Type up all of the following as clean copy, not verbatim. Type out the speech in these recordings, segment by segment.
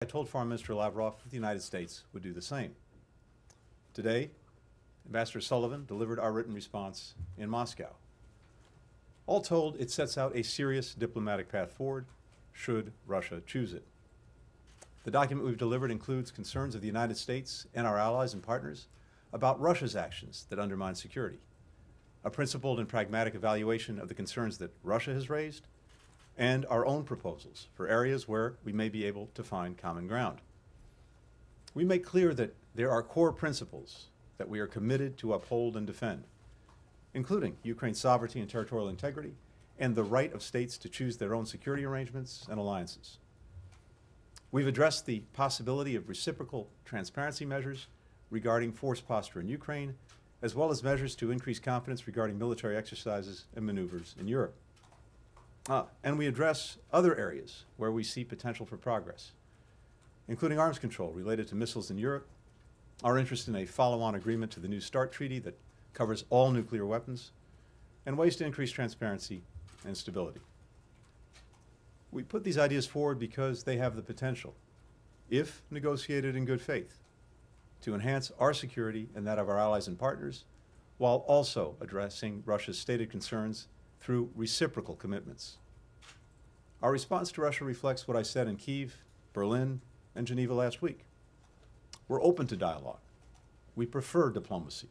I told Foreign Minister Lavrov that the United States would do the same. Today, Ambassador Sullivan delivered our written response in Moscow. All told, it sets out a serious diplomatic path forward, should Russia choose it. The document we've delivered includes concerns of the United States and our allies and partners about Russia's actions that undermine security, a principled and pragmatic evaluation of the concerns that Russia has raised, and our own proposals for areas where we may be able to find common ground. We make clear that there are core principles that we are committed to uphold and defend, including Ukraine's sovereignty and territorial integrity, and the right of states to choose their own security arrangements and alliances. We've addressed the possibility of reciprocal transparency measures regarding force posture in Ukraine, as well as measures to increase confidence regarding military exercises and maneuvers in Europe. And we address other areas where we see potential for progress, including arms control related to missiles in Europe, our interest in a follow-on agreement to the New START treaty that covers all nuclear weapons, and ways to increase transparency and stability. We put these ideas forward because they have the potential, if negotiated in good faith, to enhance our security and that of our allies and partners, while also addressing Russia's stated concerns through reciprocal commitments. Our response to Russia reflects what I said in Kyiv, Berlin, and Geneva last week. We're open to dialogue. We prefer diplomacy,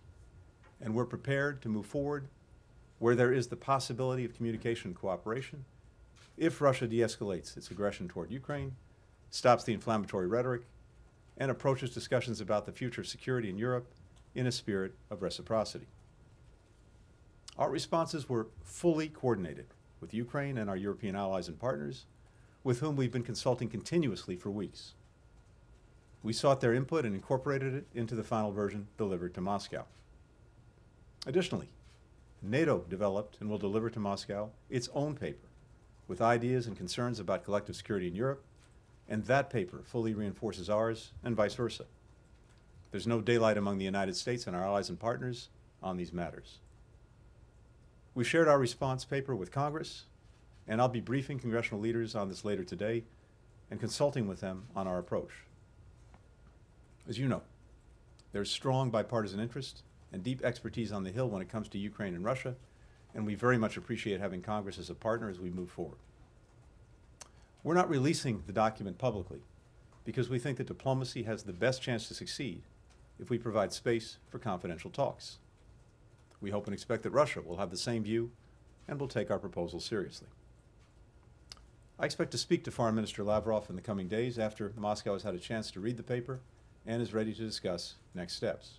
and we're prepared to move forward where there is the possibility of communication and cooperation if Russia de-escalates its aggression toward Ukraine, stops the inflammatory rhetoric, and approaches discussions about the future of security in Europe in a spirit of reciprocity. Our responses were fully coordinated with Ukraine and our European allies and partners, with whom we've been consulting continuously for weeks. We sought their input and incorporated it into the final version delivered to Moscow. Additionally, NATO developed and will deliver to Moscow its own paper with ideas and concerns about collective security in Europe, and that paper fully reinforces ours and vice versa. There's no daylight among the United States and our allies and partners on these matters. We shared our response paper with Congress, and I'll be briefing congressional leaders on this later today and consulting with them on our approach. As you know, there's strong bipartisan interest and deep expertise on the Hill when it comes to Ukraine and Russia, and we very much appreciate having Congress as a partner as we move forward. We're not releasing the document publicly because we think that diplomacy has the best chance to succeed if we provide space for confidential talks. We hope and expect that Russia will have the same view and will take our proposal seriously. I expect to speak to Foreign Minister Lavrov in the coming days after Moscow has had a chance to read the paper and is ready to discuss next steps.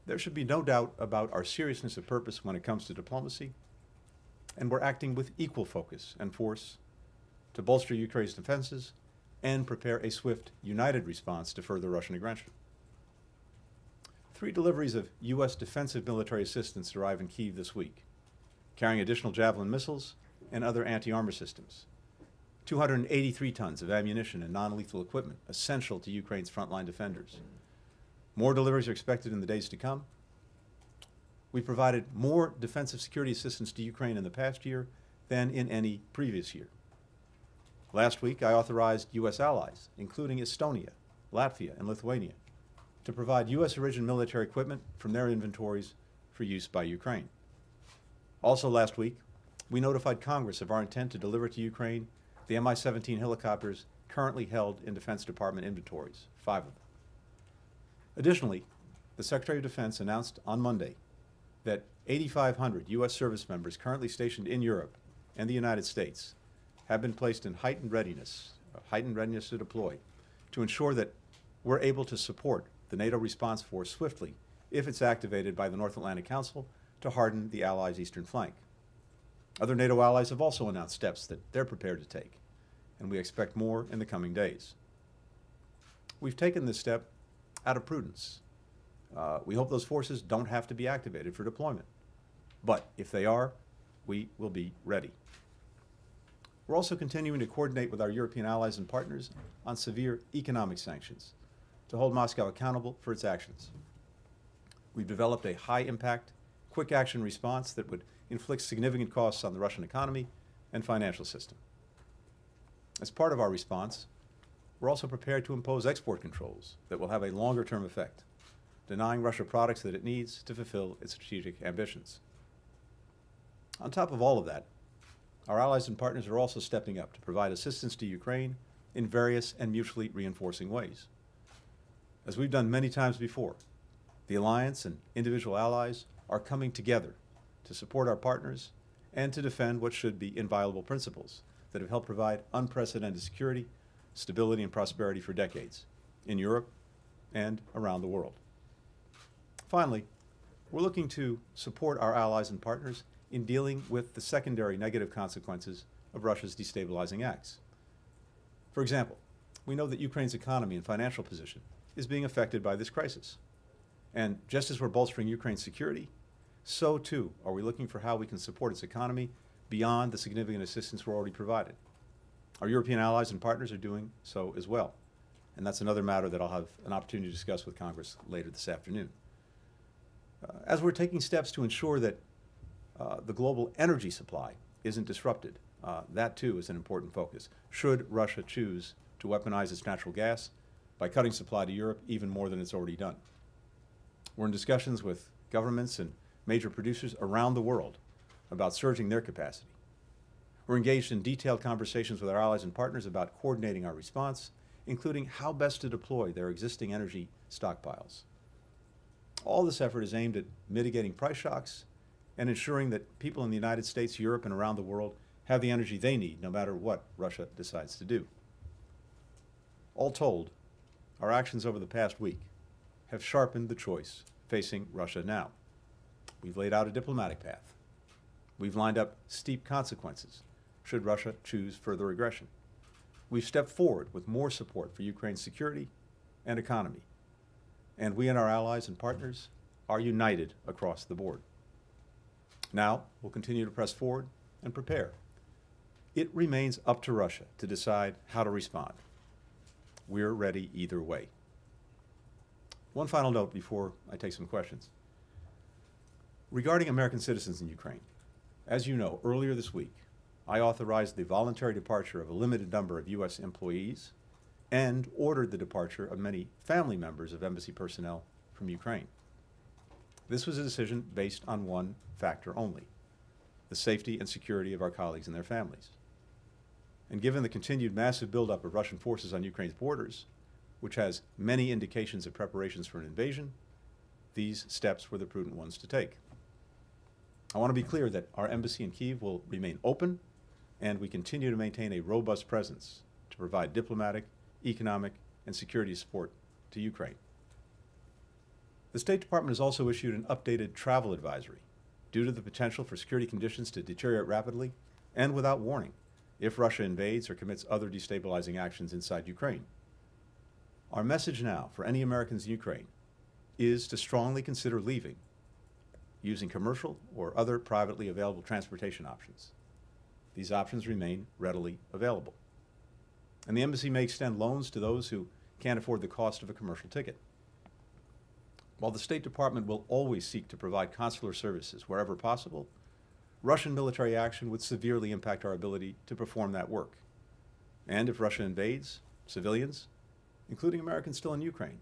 There should be no doubt about our seriousness of purpose when it comes to diplomacy, and we're acting with equal focus and force to bolster Ukraine's defenses and prepare a swift, united response to further Russian aggression. 3 deliveries of U.S. defensive military assistance arrive in Kyiv this week, carrying additional Javelin missiles and other anti-armor systems, 283 tons of ammunition and non-lethal equipment essential to Ukraine's frontline defenders. More deliveries are expected in the days to come. We provided more defensive security assistance to Ukraine in the past year than in any previous year. Last week, I authorized U.S. allies, including Estonia, Latvia, and Lithuania, to provide U.S.-origin military equipment from their inventories for use by Ukraine. Also last week, we notified Congress of our intent to deliver to Ukraine the Mi-17 helicopters currently held in Defense Department inventories, 5 of them. Additionally, the Secretary of Defense announced on Monday that 8,500 U.S. service members currently stationed in Europe and the United States have been placed in heightened readiness to deploy to ensure that we're able to support the NATO response force swiftly if it's activated by the North Atlantic Council to harden the Allies' eastern flank. Other NATO allies have also announced steps that they're prepared to take, and we expect more in the coming days. We've taken this step out of prudence. We hope those forces don't have to be activated for deployment, but if they are, we will be ready. We're also continuing to coordinate with our European allies and partners on severe economic sanctions to hold Moscow accountable for its actions. We've developed a high-impact, quick-action response that would inflict significant costs on the Russian economy and financial system. As part of our response, we're also prepared to impose export controls that will have a longer-term effect, denying Russia products that it needs to fulfill its strategic ambitions. On top of all of that, our allies and partners are also stepping up to provide assistance to Ukraine in various and mutually reinforcing ways. As we've done many times before, the alliance and individual allies are coming together to support our partners and to defend what should be inviolable principles that have helped provide unprecedented security, stability, and prosperity for decades in Europe and around the world. Finally, we're looking to support our allies and partners in dealing with the secondary negative consequences of Russia's destabilizing acts. For example, we know that Ukraine's economy and financial position is being affected by this crisis. And just as we're bolstering Ukraine's security, so too are we looking for how we can support its economy beyond the significant assistance we're already provided. Our European allies and partners are doing so as well. And that's another matter that I'll have an opportunity to discuss with Congress later this afternoon. As we're taking steps to ensure that the global energy supply isn't disrupted, that too is an important focus. Should Russia choose to weaponize its natural gas by cutting supply to Europe even more than it's already done? We're in discussions with governments and major producers around the world about surging their capacity. We're engaged in detailed conversations with our allies and partners about coordinating our response, including how best to deploy their existing energy stockpiles. All this effort is aimed at mitigating price shocks and ensuring that people in the United States, Europe, and around the world have the energy they need, no matter what Russia decides to do. All told, our actions over the past week have sharpened the choice facing Russia now. We've laid out a diplomatic path. We've lined up steep consequences should Russia choose further aggression. We've stepped forward with more support for Ukraine's security and economy. And we and our allies and partners are united across the board. Now, we'll continue to press forward and prepare. It remains up to Russia to decide how to respond. We're ready either way. One final note before I take some questions. Regarding American citizens in Ukraine, as you know, earlier this week, I authorized the voluntary departure of a limited number of U.S. employees and ordered the departure of many family members of embassy personnel from Ukraine. This was a decision based on one factor only: the safety and security of our colleagues and their families. And given the continued massive buildup of Russian forces on Ukraine's borders, which has many indications of preparations for an invasion, these steps were the prudent ones to take. I want to be clear that our embassy in Kyiv will remain open, and we continue to maintain a robust presence to provide diplomatic, economic, and security support to Ukraine. The State Department has also issued an updated travel advisory due to the potential for security conditions to deteriorate rapidly and without warning if Russia invades or commits other destabilizing actions inside Ukraine. Our message now for any Americans in Ukraine is to strongly consider leaving using commercial or other privately available transportation options. These options remain readily available. And the embassy may extend loans to those who can't afford the cost of a commercial ticket. While the State Department will always seek to provide consular services wherever possible, Russian military action would severely impact our ability to perform that work. And if Russia invades, civilians, including Americans still in Ukraine,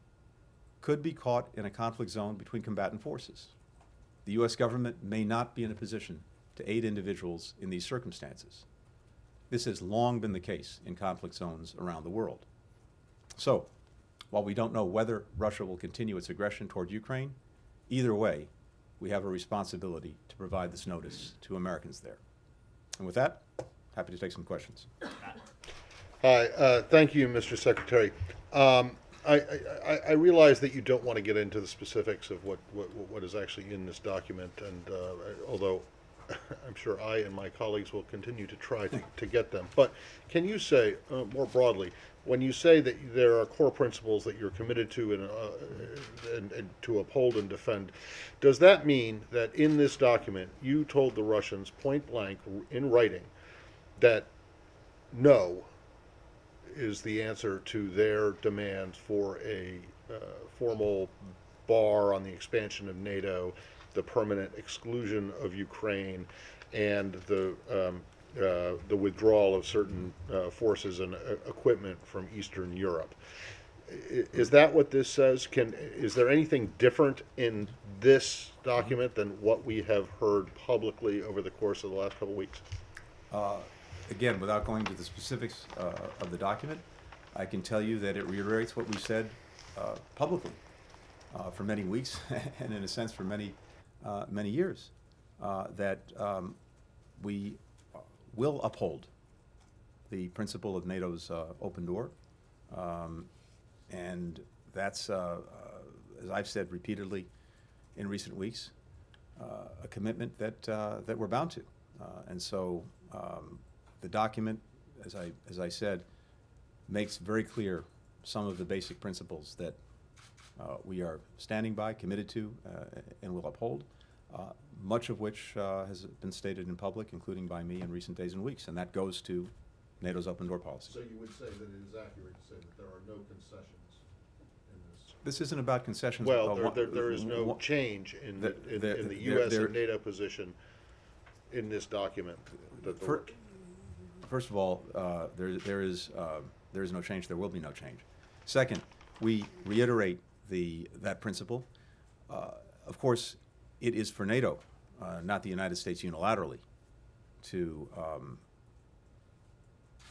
could be caught in a conflict zone between combatant forces. The U.S. government may not be in a position to aid individuals in these circumstances. This has long been the case in conflict zones around the world. So, while we don't know whether Russia will continue its aggression toward Ukraine, either way, we have a responsibility to provide this notice to Americans there. And with that, happy to take some questions. Hi, thank you, Mr. Secretary. I realize that you don't want to get into the specifics of what is actually in this document, and although I'm sure I and my colleagues will continue to try to get them. But can you say, more broadly, when you say that there are core principles that you're committed to and to uphold and defend, does that mean that in this document you told the Russians point blank in writing that no is the answer to their demand for a formal bar on the expansion of NATO, the permanent exclusion of Ukraine, and the the withdrawal of certain forces and equipment from Eastern Europe. Is that what this says? Is there anything different in this document than what we have heard publicly over the course of the last couple of weeks? Again, without going into the specifics of the document, I can tell you that it reiterates what we said publicly for many weeks and in a sense for many years, that we will uphold the principle of NATO's open door. And that's, as I've said repeatedly in recent weeks, a commitment that we're bound to. And so the document, as I said, makes very clear some of the basic principles that we are standing by, committed to, and will uphold, much of which has been stated in public, including by me in recent days and weeks, and that goes to NATO's open door policy. So you would say that it is accurate to say that there are no concessions in this? This isn't about concessions. Well, there is no change in the U.S. and NATO position in this document. First of all, there is no change. There will be no change. Second, we reiterate that principle. Of course, it is for NATO, not the United States unilaterally, to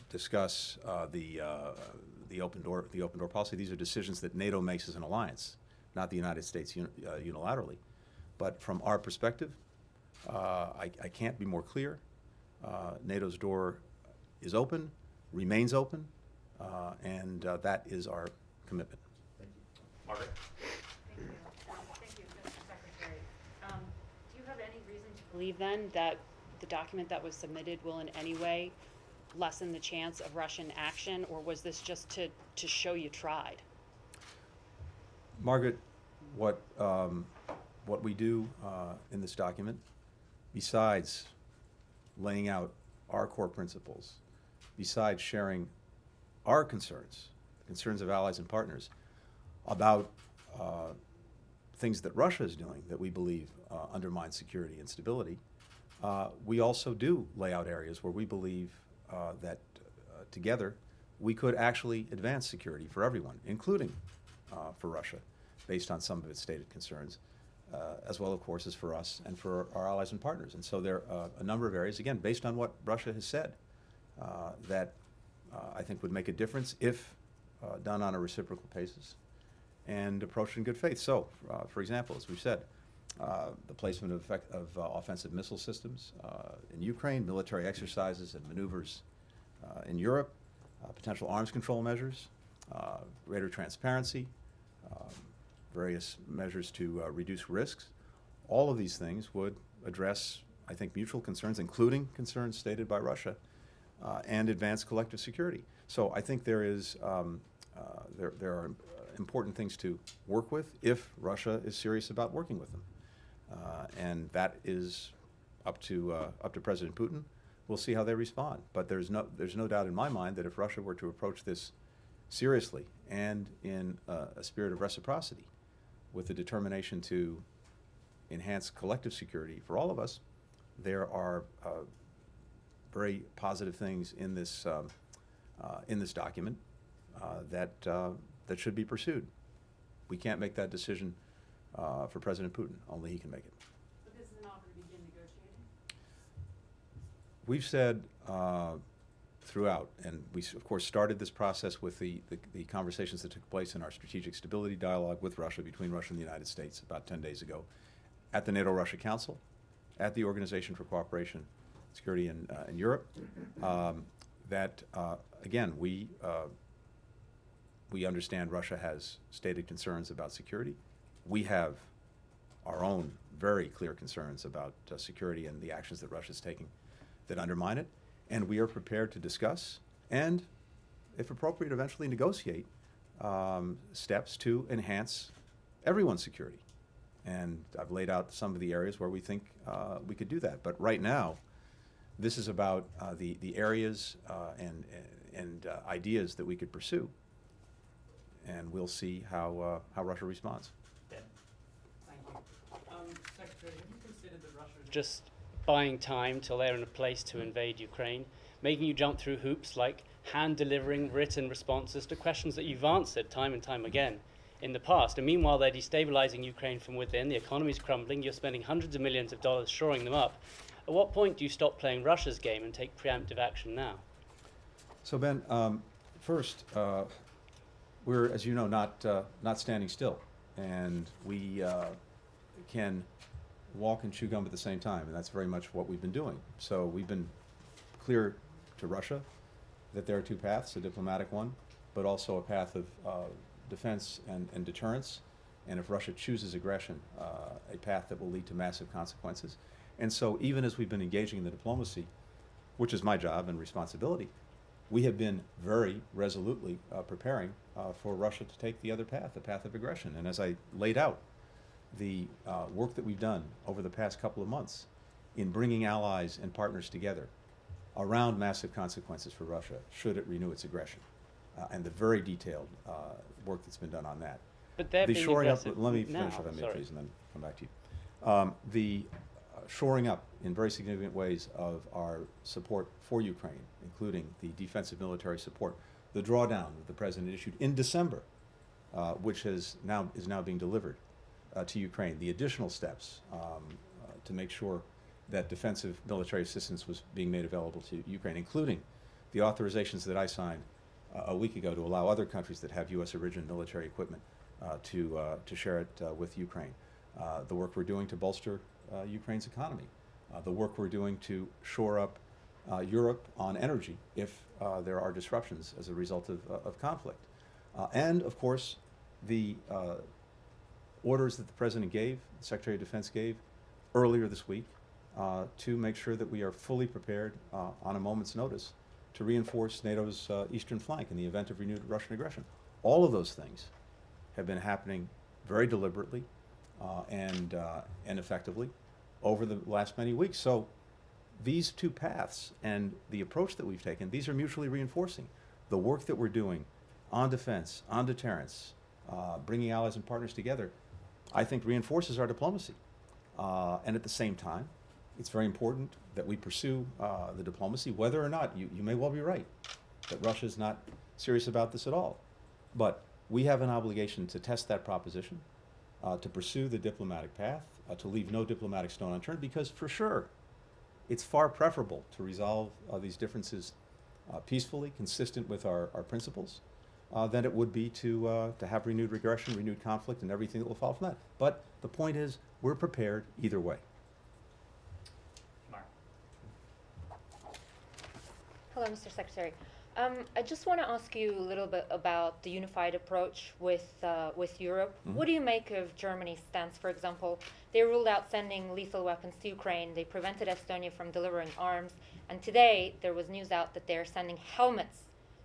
discuss the open door policy. These are decisions that NATO makes as an alliance, not the United States unilaterally. But from our perspective, I can't be more clear. NATO's door is open, remains open, and that is our commitment. Thank you. Margaret? Thank you. Thank you, Mr. Secretary. Do you have any reason to believe then that the document that was submitted will in any way lessen the chance of Russian action, or was this just to show you tried? Margaret, what we do in this document, besides laying out our core principles, besides sharing our concerns, concerns of allies and partners, about things that Russia is doing that we believe undermine security and stability, we also do lay out areas where we believe that together we could actually advance security for everyone, including for Russia, based on some of its stated concerns, as well, of course, as for us and for our allies and partners. And so there are a number of areas, again, based on what Russia has said, that I think would make a difference if done on a reciprocal basis and approached in good faith. So, for example, as we've said, the placement of offensive missile systems in Ukraine, military exercises and maneuvers in Europe, potential arms control measures, greater transparency, various measures to reduce risks. All of these things would address, I think, mutual concerns, including concerns stated by Russia, and advance collective security. So I think there are important things to work with if Russia is serious about working with them. And that is up to President Putin. We'll see how they respond. But there's no doubt in my mind that if Russia were to approach this seriously and in a spirit of reciprocity, with the determination to enhance collective security for all of us, there are very positive things in this document that should be pursued. We can't make that decision for President Putin. Only he can make it. But this is an offer to begin negotiating? We've said throughout, and we of course started this process with the conversations that took place in our strategic stability dialogue with Russia, between Russia and the United States about 10 days ago, at the NATO-Russia Council, at the Organization for Cooperation and Security in Europe, that again, we understand Russia has stated concerns about security. We have our own very clear concerns about security and the actions that Russia is taking that undermine it. And we are prepared to discuss and, if appropriate, eventually negotiate steps to enhance everyone's security. And I've laid out some of the areas where we think we could do that. But right now, this is about the areas and ideas that we could pursue. And we'll see how Russia responds. Ben? Thank you. Secretary, have you considered that Russia just buying time till they're in a place to invade Ukraine, making you jump through hoops like hand-delivering written responses to questions that you've answered time and time again in the past. And meanwhile, they're destabilizing Ukraine from within. The economy's crumbling. You're spending hundreds of millions of dollars shoring them up. At what point do you stop playing Russia's game and take preemptive action now? So Ben, first, we're, as you know, not standing still, and we can walk and chew gum at the same time, and that's very much what we've been doing. So we've been clear to Russia that there are two paths: a diplomatic one, but also a path of defense and deterrence. And if Russia chooses aggression, a path that will lead to massive consequences. And so, even as we've been engaging in the diplomacy, which is my job and responsibility, we have been very resolutely preparing for Russia to take the other path, the path of aggression. And as I laid out, the work that we've done over the past couple of months in bringing allies and partners together around massive consequences for Russia should it renew its aggression, and the very detailed work that's been done on that. But they're The being shoring up, aggressive let me now. finish if I may, Sorry. please, and then come back to you. The shoring up in very significant ways of our support for Ukraine, including the defensive military support, the drawdown that the President issued in December, which is now being delivered to Ukraine, the additional steps to make sure that defensive military assistance was being made available to Ukraine, including the authorizations that I signed a week ago to allow other countries that have U.S. origin military equipment to share it with Ukraine. The work we're doing to bolster Ukraine's economy, the work we're doing to shore up Europe on energy if there are disruptions as a result of conflict. And, of course, the orders that the President gave, the Secretary of Defense gave earlier this week to make sure that we are fully prepared on a moment's notice to reinforce NATO's eastern flank in the event of renewed Russian aggression. All of those things have been happening very deliberately and effectively over the last many weeks. So these two paths and the approach that we've taken, these are mutually reinforcing. The work that we're doing on defense, on deterrence, bringing allies and partners together, I think reinforces our diplomacy. And at the same time, it's very important that we pursue the diplomacy, whether or not, you may well be right, that Russia's not serious about this at all. But we have an obligation to test that proposition, to pursue the diplomatic path, to leave no diplomatic stone unturned, because for sure, it's far preferable to resolve these differences peacefully, consistent with our principles, than it would be to have renewed aggression, renewed conflict, and everything that will follow from that. But the point is, we're prepared either way. Mark. Hello, Mr. Secretary. I just want to ask you a little bit about the unified approach with Europe. Mm-hmm. What do you make of Germany's stance? For example, they ruled out sending lethal weapons to Ukraine. They prevented Estonia from delivering arms. And today, there was news out that they're sending helmets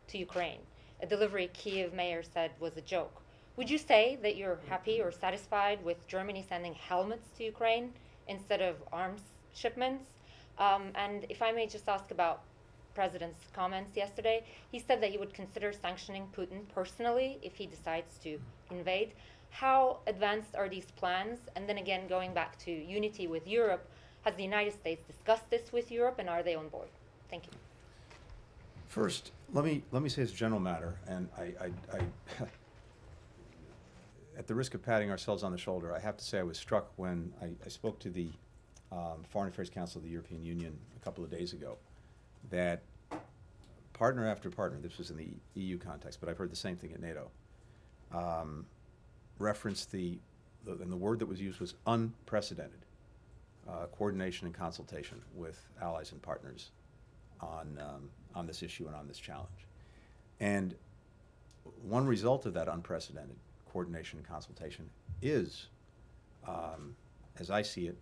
to Ukraine. A delivery Kyiv mayor said was a joke. Would you say that you're happy or satisfied with Germany sending helmets to Ukraine instead of arms shipments? And if I may just ask about President's comments yesterday, he said that he would consider sanctioning Putin personally if he decides to invade. How advanced are these plans? And then again, going back to unity with Europe, has the United States discussed this with Europe, and are they on board? Thank you. First, let me say as a general matter, and I at the risk of patting ourselves on the shoulder, I have to say I was struck when I spoke to the Foreign Affairs Council of the European Union a couple of days ago, that partner after partner, this was in the EU context, but I've heard the same thing at NATO, referenced and the word that was used was unprecedented coordination and consultation with allies and partners on this issue and on this challenge. And one result of that unprecedented coordination and consultation is, as I see it,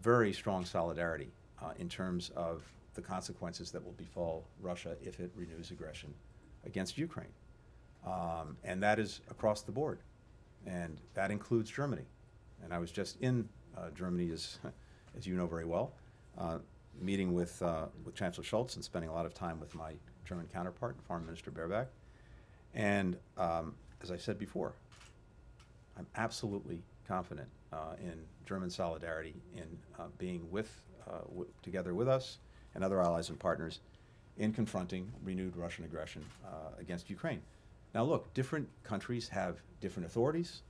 very strong solidarity in terms of the consequences that will befall Russia if it renews aggression against Ukraine. And that is across the board. And that includes Germany. And I was just in Germany, as you know very well, meeting with Chancellor Scholz and spending a lot of time with my German counterpart, Foreign Minister Baerbock. And as I said before, I'm absolutely confident in German solidarity in being with together with us and other allies and partners in confronting renewed Russian aggression against Ukraine. Now look, different countries have different authorities,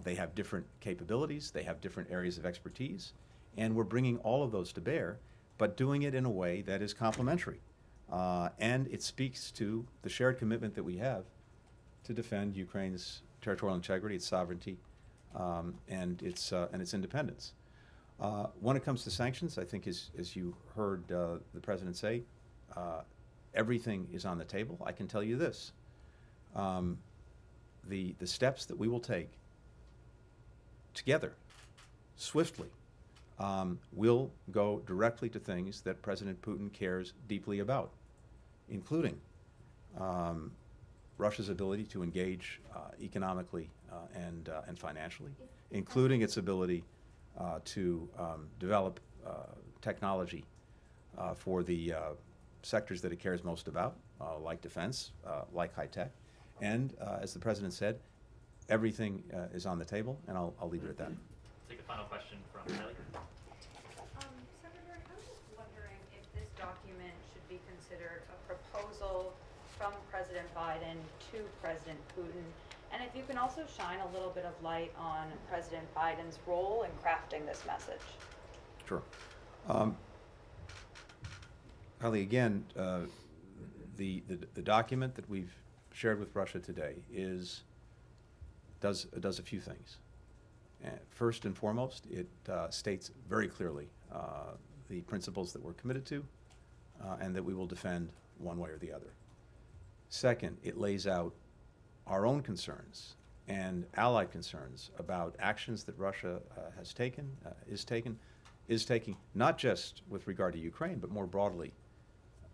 they have different capabilities, they have different areas of expertise, and we're bringing all of those to bear, but doing it in a way that is complementary. And it speaks to the shared commitment that we have to defend Ukraine's territorial integrity, its sovereignty, and its independence. When it comes to sanctions, I think as you heard the President say, everything is on the table. I can tell you this. The steps that we will take together, swiftly, will go directly to things that President Putin cares deeply about, including Russia's ability to engage economically and financially, including its ability to develop technology for the sectors that it cares most about, like defense, like high tech. And as the President said, everything is on the table, and I'll leave it at that. Take a final question from Kelly. Secretary, I was just wondering if this document should be considered a proposal from President Biden to President Putin, and if you can also shine a little bit of light on President Biden's role in crafting this message. Sure. Kelly, again, the document that we've shared with Russia today does a few things. First and foremost, it states very clearly the principles that we're committed to and that we will defend one way or the other. Second, it lays out our own concerns and allied concerns about actions that Russia has taken, is taking, not just with regard to Ukraine, but more broadly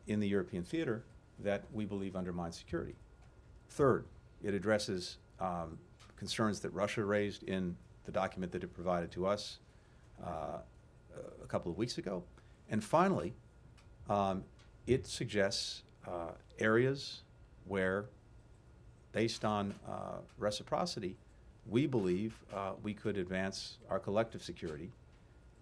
in the European theater, that we believe undermines security. Third, it addresses concerns that Russia raised in the document that it provided to us a couple of weeks ago. And finally, it suggests areas where, based on reciprocity, we believe we could advance our collective security,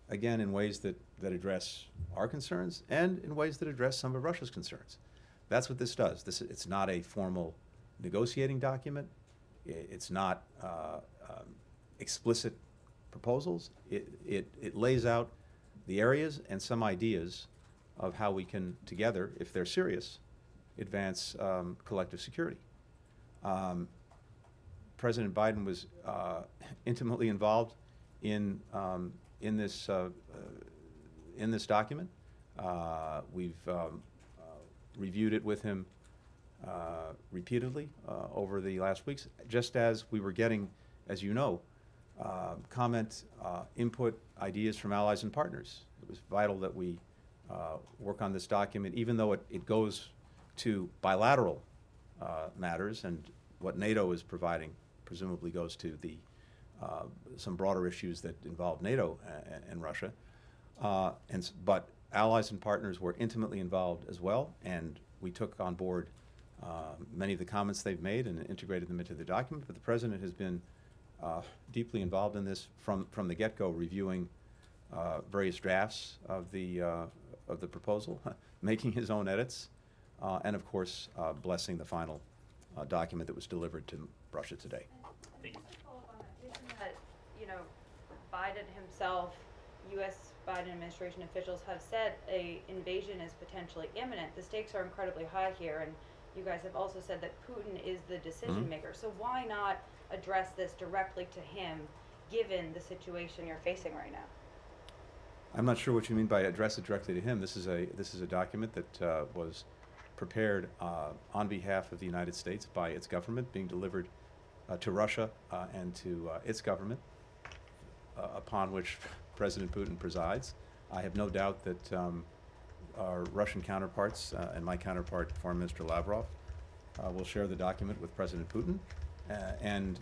again, in ways that address our concerns and in ways that address some of Russia's concerns. That's what this does. It's not a formal negotiating document. It's not explicit proposals. It lays out the areas and some ideas of how we can together, if they're serious, advance collective security. President Biden was intimately involved in this document. We've reviewed it with him repeatedly over the last weeks, just as we were getting, as you know, comment, input, ideas from allies and partners. It was vital that we work on this document, even though it goes to bilateral matters, and what NATO is providing presumably goes to the some broader issues that involve NATO and Russia. But allies and partners were intimately involved as well, and we took on board many of the comments they've made and integrated them into the document. But the President has been deeply involved in this from the get-go, reviewing various drafts of the proposal, making his own edits, and of course blessing the final document that was delivered to Russia today. Thank you. Isn't that, Biden himself, U.S. Biden administration officials have said a invasion is potentially imminent. The stakes are incredibly high here, and you guys have also said that Putin is the decision maker. So why not address this directly to him, given the situation you're facing right now? I'm not sure what you mean by address it directly to him. This is a document that was prepared on behalf of the United States by its government, being delivered to Russia and to its government, upon which President Putin presides. I have no doubt that our Russian counterparts and my counterpart, Foreign Minister Lavrov, will share the document with President Putin and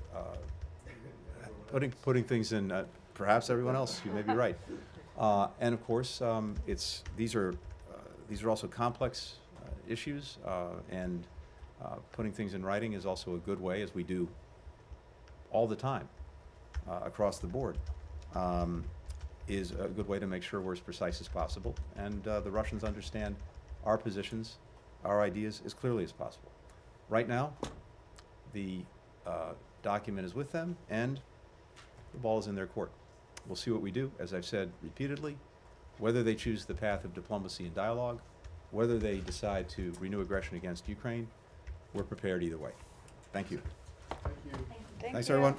putting things in. Perhaps everyone else, you may be right. And of course, these are also complex issues, and putting things in writing is also a good way, as we do all the time across the board, is a good way to make sure we're as precise as possible, and the Russians understand our positions, our ideas as clearly as possible. Right now, the document is with them, and the ball is in their court. We'll see what we do, as I've said repeatedly, whether they choose the path of diplomacy and dialogue, whether they decide to renew aggression against Ukraine, we're prepared either way. Thank you. Thank you. Thanks, everyone.